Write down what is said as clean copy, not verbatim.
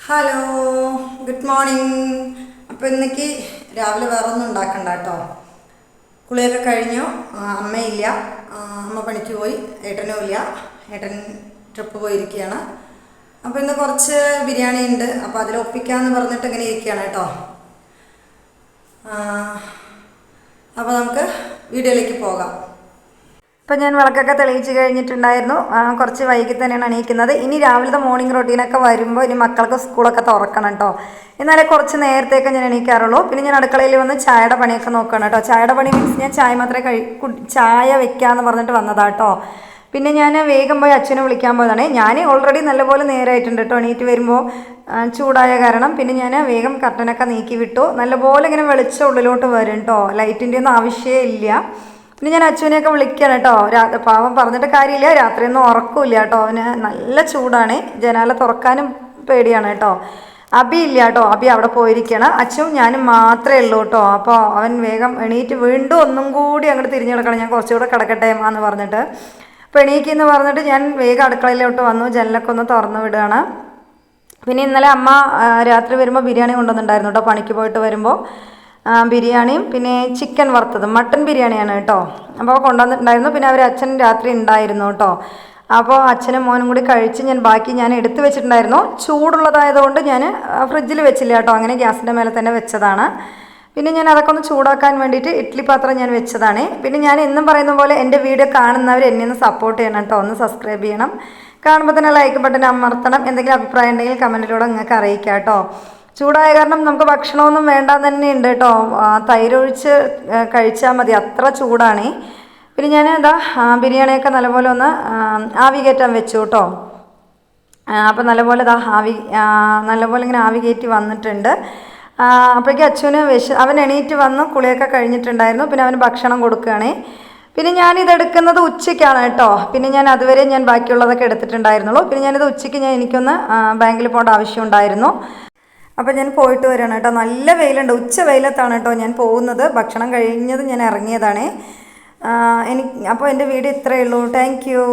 Hello, good morning. അപ്പോൾ ഇന്നേക്ക് രാവിലെ വേറെ ഒന്നും ഉണ്ടാക്കണ്ട കേട്ടോ. കുളിയൊക്കെ കഴിഞ്ഞു. അമ്മയില്ല, അമ്മ പണിക്ക് പോയി. ഏട്ടനും ഇല്ല, ഏട്ടൻ ട്രിപ്പ് പോയിരിക്കുകയാണ്. അപ്പോൾ ഇന്ന് കുറച്ച് ബിരിയാണി ഉണ്ട്, അപ്പോൾ അതിൽ ഒപ്പിക്കാമെന്ന് പറഞ്ഞിട്ട് ഇങ്ങനെ ഇരിക്കുകയാണ് കേട്ടോ. അപ്പോൾ നമുക്ക് വീഡിയോയിലേക്ക് പോകാം. ഇപ്പം ഞാൻ വിളക്കൊക്കെ തെളിയിച്ച് കഴിഞ്ഞിട്ടുണ്ടായിരുന്നു. കുറച്ച് വൈകി തന്നെയാണ് എണീക്കുന്നത്. ഇനി രാവിലത്തെ മോർണിംഗ് റൊട്ടീനൊക്കെ വരുമ്പോൾ ഇനി മക്കൾക്ക് സ്കൂളൊക്കെ തുറക്കണം കേട്ടോ. എന്നാലേ കുറച്ച് നേരത്തേക്ക് ഞാൻ എണീക്കാറുള്ളൂ. പിന്നെ ഞാൻ അടുക്കളയിൽ വന്ന് ചായയുടെ പണിയൊക്കെ നോക്കണം കേട്ടോ. ചായയുടെ പണി മീൻസ് ഞാൻ ചായ മാത്രമേ ചായ വെക്കാമെന്ന് പറഞ്ഞിട്ട് വന്നതാണ് കേട്ടോ. പിന്നെ ഞാൻ വേഗം പോയി അച്ഛനെ വിളിക്കാൻ പോയതാണ്. ഞാൻ ഓൾറെഡി നല്ലപോലെ നേരമായിട്ടുണ്ട് കേട്ടോ എണീറ്റ് വരുമ്പോൾ, ചൂടായ കാരണം. പിന്നെ ഞാൻ വേഗം കർട്ടനൊക്കെ നീക്കി വിട്ടു. നല്ലപോലെ ഇങ്ങനെ വെളിച്ചം ഉള്ളിലോട്ട് വരും കേട്ടോ. ലൈറ്റിൻ്റെ ഒന്നും ആവശ്യമേ ഇല്ല. പിന്നെ ഞാൻ അച്ഛനെയൊക്കെ വിളിക്കണം കേട്ടോ. പാവം പറഞ്ഞിട്ട് കാര്യമില്ല, രാത്രിയൊന്നും ഉറക്കമില്ല കേട്ടോ. അവന് നല്ല ചൂടാണ്, ജനാല തുറക്കാനും പേടിയാണ് കേട്ടോ. അബി ഇല്ല കേട്ടോ, അബി അവിടെ പോയിരിക്കണം. അച്ഛനും ഞാനും മാത്രമേ ഉള്ളൂ കേട്ടോ. അപ്പോൾ അവൻ വേഗം എണീറ്റ് വീണ്ടും ഒന്നും കൂടി അങ്ങോട്ട് തിരിഞ്ഞു കിടക്കണം, ഞാൻ കുറച്ചുകൂടെ കിടക്കട്ടെ എന്ന് പറഞ്ഞിട്ട്. അപ്പോൾ എണീക്കെന്ന് പറഞ്ഞിട്ട് ഞാൻ വേഗം അടുക്കളയിലോട്ട് വന്നു, ജനലൊക്കെ ഒന്ന് തുറന്നു വിടുകയാണ്. പിന്നെ ഇന്നലെ അമ്മ രാത്രി വരുമ്പോൾ ബിരിയാണി കൊണ്ടുവന്നിട്ടുണ്ടായിരുന്നു കേട്ടോ, പണിക്ക് പോയിട്ട് വരുമ്പോൾ. ബിരിയാണിയും പിന്നെ ചിക്കൻ വറുത്തതും, മട്ടൻ ബിരിയാണിയാണ് കേട്ടോ. അപ്പോൾ കൊണ്ടുവന്നിട്ടുണ്ടായിരുന്നു. പിന്നെ അച്ഛൻ രാത്രി ഉണ്ടായിരുന്നു കേട്ടോ. അപ്പോൾ അച്ഛനും മോനും കൂടി കഴിച്ച് ബാക്കി ഞാൻ എടുത്തു വെച്ചിട്ടുണ്ടായിരുന്നു. ചൂടുള്ളതായതുകൊണ്ട് ഞാൻ ഫ്രിഡ്ജിൽ വെച്ചില്ല കേട്ടോ, അങ്ങനെ ഗ്യാസിൻ്റെ മേലെ തന്നെ വെച്ചതാണ്. പിന്നെ ഞാൻ അതൊക്കെ ഒന്ന് ചൂടാക്കാൻ വേണ്ടിയിട്ട് ഇഡ്ഡലി പാത്രം ഞാൻ വെച്ചതാണ്. പിന്നെ ഞാൻ എന്നും പറയുന്ന പോലെ എൻ്റെ വീഡിയോ കാണുന്നവർ എന്നെ ഒന്ന് സപ്പോർട്ട് ചെയ്യണം കേട്ടോ, ഒന്ന് സബ്സ്ക്രൈബ് ചെയ്യണം. കാണുമ്പോൾ തന്നെ ലൈക്ക് ബട്ടൺ അമർത്തണം. എന്തെങ്കിലും അഭിപ്രായം ഉണ്ടെങ്കിൽ കമൻറ്റിലൂടെ നിങ്ങൾക്ക് അറിയിക്കാം കേട്ടോ. ചൂടായ കാരണം നമുക്ക് ഭക്ഷണമൊന്നും വേണ്ടാന്ന് തന്നെ ഉണ്ട് കേട്ടോ. തൈരൊഴിച്ച് കഴിച്ചാൽ മതി, അത്ര ചൂടാണ്. പിന്നെ ഞാൻ ബിരിയാണിയൊക്കെ നല്ലപോലെ ഒന്ന് ആവി കയറ്റാൻ വെച്ചു കേട്ടോ. അപ്പോൾ നല്ലപോലെ നല്ലപോലെ ഇങ്ങനെ ആവി കയറ്റി വന്നിട്ടുണ്ട്. അപ്പോഴേക്കും അച്ഛന് അവൻ എണീറ്റ് വന്ന് കുളിയൊക്കെ കഴിഞ്ഞിട്ടുണ്ടായിരുന്നു. പിന്നെ അവന് ഭക്ഷണം കൊടുക്കുകയാണ്. പിന്നെ ഞാനിതെടുക്കുന്നത് ഉച്ചയ്ക്കാണ് കേട്ടോ. പിന്നെ ഞാൻ അതുവരെ ഞാൻ ബാക്കിയുള്ളതൊക്കെ എടുത്തിട്ടുണ്ടായിരുന്നുള്ളൂ. പിന്നെ ഞാനിത് ഉച്ചയ്ക്ക് എനിക്കൊന്ന് ബാങ്കിൽ പോകേണ്ട ആവശ്യമുണ്ടായിരുന്നു. അപ്പോൾ ഞാൻ പോയിട്ട് വരികയാണ് കേട്ടോ. നല്ല വെയിലുണ്ട്, ഉച്ച വെയിലത്താണ് കേട്ടോ ഞാൻ പോകുന്നത്. ഭക്ഷണം കഴിഞ്ഞത് ഞാൻ ഇറങ്ങിയതാണ്. അപ്പോൾ എൻ്റെ വീഡിയോ ഇത്രയേ ഉള്ളൂ. Thank you.